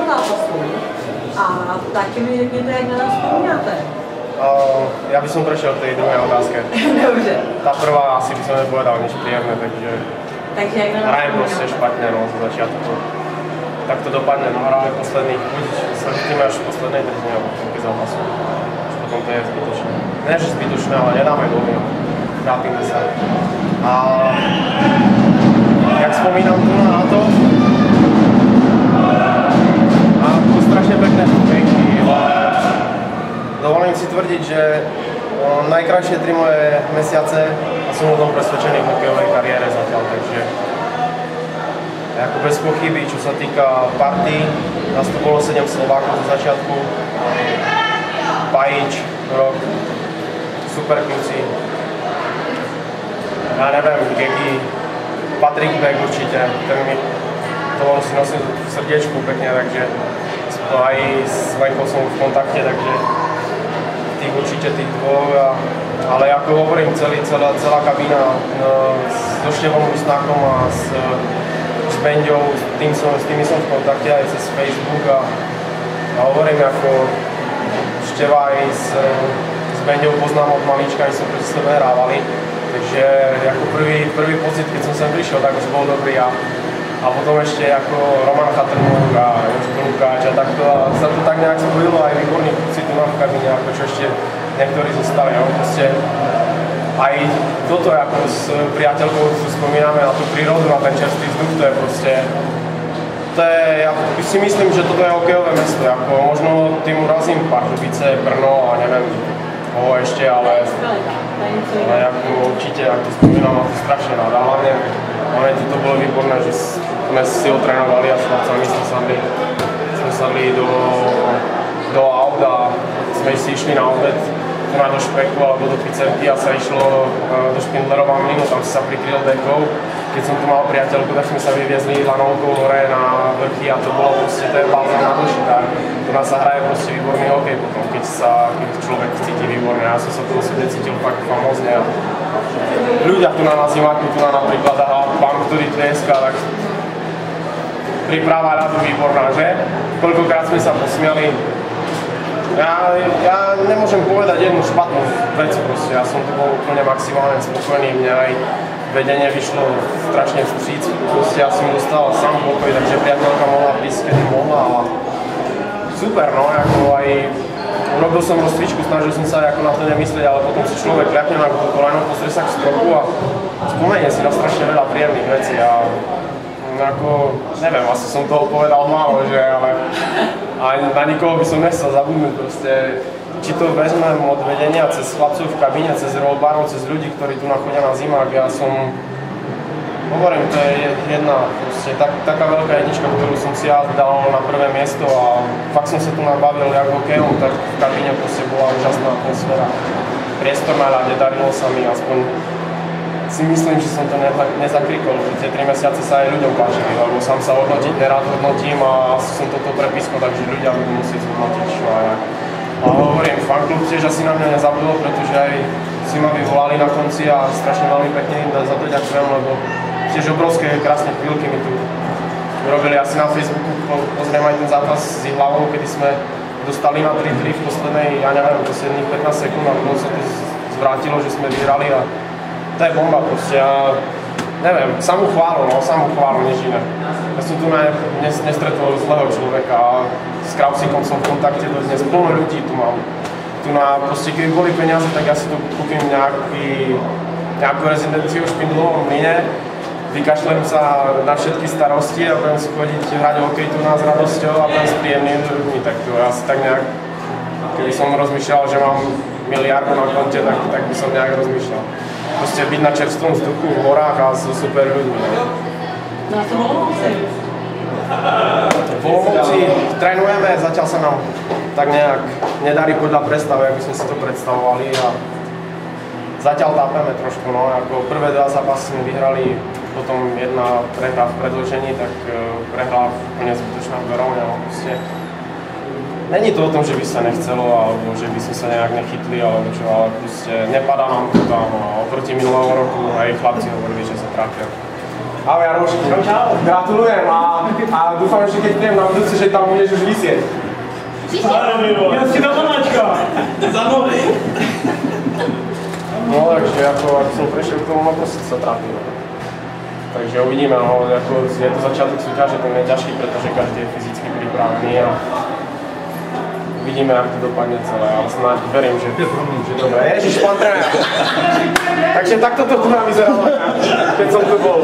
zápasu. A taky mi řekněte, jak na nás vzpomínáte. Ja by som prešiel k tej druhej otázke. Dobře. Tá prvá asi by som nepovedal nič príjemné, takže jak na nás hrajem proste špatne no, zo začiatku. Tak to dopadne, no hráme posledných, buď sa chytíme až v poslednej tretine alebo v tomky zápasu. Už potom to je zbytočné. Ne, že zbytočné, ale nedáme góly, no. Trápime sa. A jak spomínam tu na to, a to strašne pekné fotky, dovolím si tvrdiť, že najkrajšie 3 moje mesiace a som o tom presvedčený v hokejovej kariére zatiaľ, takže ako bez pochyby, čo sa týka party, nás tu bolo 7 Slovákov zo začiatku, Pajič, Rok, super kluci, ja neviem, Gegi, Patrik Beck určite, ten mi to si nosil v srdiečku pekne, takže aj s Vajkou som v kontakte, takže tých určite tých dvoch, ale ako hovorím, celá kabína so Števom Rusnákom a s Benďou, s tými som v kontakte aj cez Facebook a hovorím, ako Števa aj s Benďou poznám od malička, aj som proti sebe hrávali, takže ako prvý pocit, keď som sem prišiel, tak už bol dobrý a potom ešte ako Roman Chatrnúk a Jožko Lukáč a takto sa to tak nejak spojilo aj výborní kluci tu na v kabíne, ako čo ešte niektorí zostali, no proste aj toto ako s priateľkou spomíname na tú prírodu, na ten čerstvý vzduch, to je proste, ja si myslím, že toto je hokejové mesto, ako možno tým urazím Pardubice, Brno a neviem koho ešte, ale ako určite, ako spomínam, to strašne rád, hlavne to bolo výborné, že sme si otrénovali a s chlapcami sme sadli do auta, sme si išli na obed, do Špeku alebo do pizzerky a sa išlo do Špindlerova mlynu, tam si sa prikryl dekou. Keď som tu mal priateľku, tak sme sa vyviezli lanovkou hore na vrchy a to bolo proste, to je balzám na duši, tak tu nás sa hraje proste výborný hokej potom, keď človek cíti výborne. Ja som sa tu osobne cítil fakt famózne a ľudia tu na zimáku, tu na napríklad pán, ktorý tlieska, tak príprava radu výborná, že? Koľkokrát sme sa posmiali. Ja nemôžem povedať jednu špatnú vec proste, ja som tu bol úplne maximálne spokojný, mňa aj vedenie vyšlo strašne vstříc, proste ja som dostal sám pokoj, takže priateľka mohla prísť, kedy mohla a super, no, ako aj urobil som rozcvičku, snažil som sa ako na to nemyslieť, ale potom si človek ľakne na koleno, pozrie sa k stropu a spomenie si na strašne veľa príjemných vecí a ako, neviem, asi som toho povedal málo, že, ale na nikoho by som nechcel zabudnúť, proste, či to vezmem od vedenia cez chlapcov v kabíne, cez rollbarov, cez ľudí, ktorí tu nachodia na zimák, ja som, hovorím, to je jedna, proste, taká veľká jednička, ktorú som si ja dal na prvé miesto a fakt som sa tu nabavil jak hokejom, tak v kabíne proste bola úžasná atmosféra, priestor na ľade, darilo sa mi aspoň. Si myslím, že som to nezakrikol, že tie 3 mesiace sa aj ľuďom páčili, lebo sám sa hodnotiť nerád hodnotím a asi som toto prepískal, takže ľudia budú musieť zhodnotiť čo aj ja. A hovorím, fanklub tiež asi na mňa nezabudol, pretože aj si ma vyvolali na konci a strašne veľmi pekne im za to ďakujem, lebo tiež obrovské krásne chvíľky mi tu urobili. Asi na Facebooku pozriem aj ten zápas s Jihlavou, kedy sme dostali na 3-3 v poslednej, ja neviem, posledných 15 sekúnd a potom sa to zvrátilo, že sme vyhrali a to je bomba proste, ja neviem, samú chválu, nič iné. Ja som tu nestretol zlého človeka a s Krausikom som v kontakte dodnes, plno ľudí tu mám. Tu na, proste, keby boli peniaze, tak ja si tu kúpim nejakú rezidenciu v Špindlovom mlyne, vykašlem sa na všetky starosti a budem si chodiť hrať hokej tu nás s radosťou a budem s príjemnými ľuďmi, tak to asi tak nejak, keby som rozmýšľal, že mám miliardu na konte, tak by som nejak rozmýšľal. Proste byť na čerstvom vzduchu v horách a so super ľuďmi. No a to Olomouci? V Olomouci trénujeme, zatiaľ sa nám tak nejak nedarí podľa predstavy, ako sme si to predstavovali a zatiaľ tápeme trošku, no, ako prvé 2 zápasy sme vyhrali, potom jedna prehra v predĺžení, tak prehra úplne zbytočná v Veróne, no proste. Není to o tom, že by sa nechcelo, alebo že by sme sa nejak nechytli, alebo čo, ale proste nepadá nám to tam a oproti minulého roku aj chlapci hovorili, že sa trápia. Ahoj Jarošku. Gratulujem a dúfam, že keď príjem na budúci, že tam budeš už vysieť. Ja si do Tomáčka. Za nový. No takže ako som prešiel k tomu, no proste sa trápim. Takže uvidíme, no ako je to začiatok súťaže, ten je ťažký, pretože každý je fyzicky pripravený a uvidíme, ako to dopadne celé, ale snáď verím, že dobre. Ježiš, pán tréner. Takže takto to tu nám vyzeralo, keď som tu bol.